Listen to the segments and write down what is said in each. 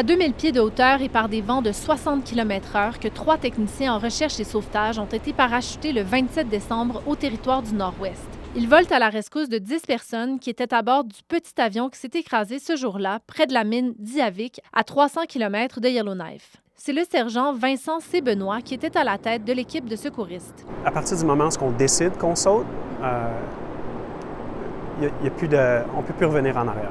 à 2000 pieds de hauteur et par des vents de 60 km/h que 3 techniciens en recherche et sauvetage ont été parachutés le 27 décembre au territoire du Nord-Ouest. Ils volent à la rescousse de 10 personnes qui étaient à bord du petit avion qui s'est écrasé ce jour-là près de la mine d'Iavik, à 300 km de Yellowknife. C'est le sergent Vincent C. Benoît qui était à la tête de l'équipe de secouristes. À partir du moment où on décide qu'on saute, on ne peut plus revenir en arrière.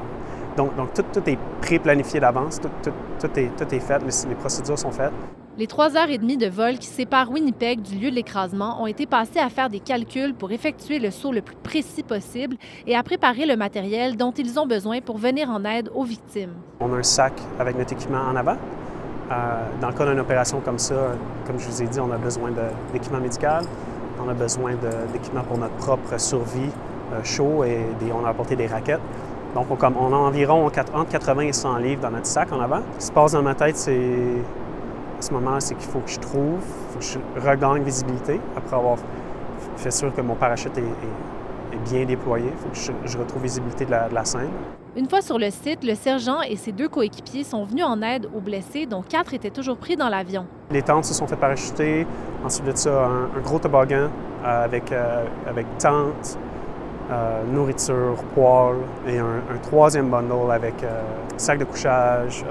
Donc tout est pré-planifié d'avance, tout est fait, les procédures sont faites. Les 3 heures et demie de vol qui séparent Winnipeg du lieu de l'écrasement ont été passées à faire des calculs pour effectuer le saut le plus précis possible et à préparer le matériel dont ils ont besoin pour venir en aide aux victimes. On a un sac avec notre équipement en avant. Dans le cas d'une opération comme ça, comme je vous ai dit, on a besoin d'équipement médical, on a besoin d'équipement pour notre propre survie chaud et on a apporté des raquettes. Donc on a environ entre 80 et 100 livres dans notre sac en avant. Ce qui se passe dans ma tête, à ce moment-là, c'est qu'il faut que je regagne visibilité après avoir fait sûr que mon parachute est bien déployé. Il faut que je retrouve visibilité de la scène. Une fois sur le site, le sergent et ses 2 coéquipiers sont venus en aide aux blessés, dont 4 étaient toujours pris dans l'avion. Les tentes se sont fait parachuter. Ensuite de ça, un gros toboggan avec tente, nourriture, poêle et un 3e bundle avec sac de couchage,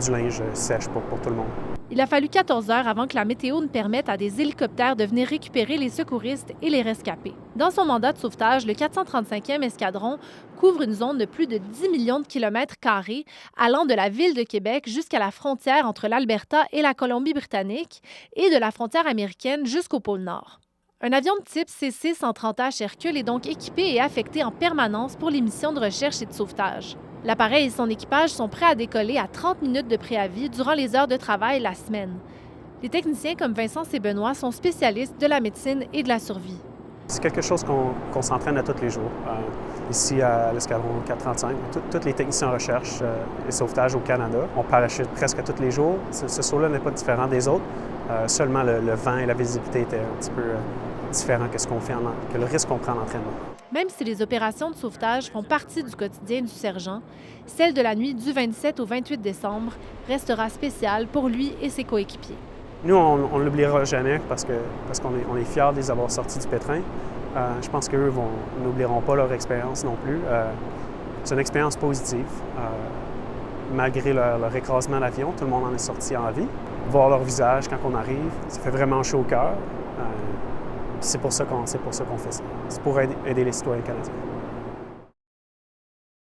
du linge sèche pour tout le monde. Il a fallu 14 heures avant que la météo ne permette à des hélicoptères de venir récupérer les secouristes et les rescapés. Dans son mandat de sauvetage, le 435e escadron couvre une zone de plus de 10 millions de kilomètres carrés, allant de la ville de Québec jusqu'à la frontière entre l'Alberta et la Colombie-Britannique et de la frontière américaine jusqu'au pôle Nord. Un avion de type CC-130H Hercule est donc équipé et affecté en permanence pour les missions de recherche et de sauvetage. L'appareil et son équipage sont prêts à décoller à 30 minutes de préavis durant les heures de travail la semaine. Les techniciens comme Vincent C. Benoît sont spécialistes de la médecine et de la survie. C'est quelque chose qu'on s'entraîne à tous les jours. Ici, à l'escadron 435, tous les techniciens en recherche et sauvetage au Canada, on parachute presque tous les jours. Ce saut-là n'est pas différent des autres. Seulement le vent et la visibilité étaient un petit peu différents que le risque qu'on prend en entraînement. Même si les opérations de sauvetage font partie du quotidien du sergent, celle de la nuit du 27 au 28 décembre restera spéciale pour lui et ses coéquipiers. Nous, on ne l'oubliera jamais parce qu'on est fiers de les avoir sortis du pétrin. Je pense qu'eux n'oublieront pas leur expérience non plus. C'est une expérience positive. Malgré leur écrasement d'avion, tout le monde en est sorti en vie. Voir leur visage quand on arrive, ça fait vraiment chaud au cœur. C'est pour ça qu'on fait ça. C'est pour aider les citoyens canadiens.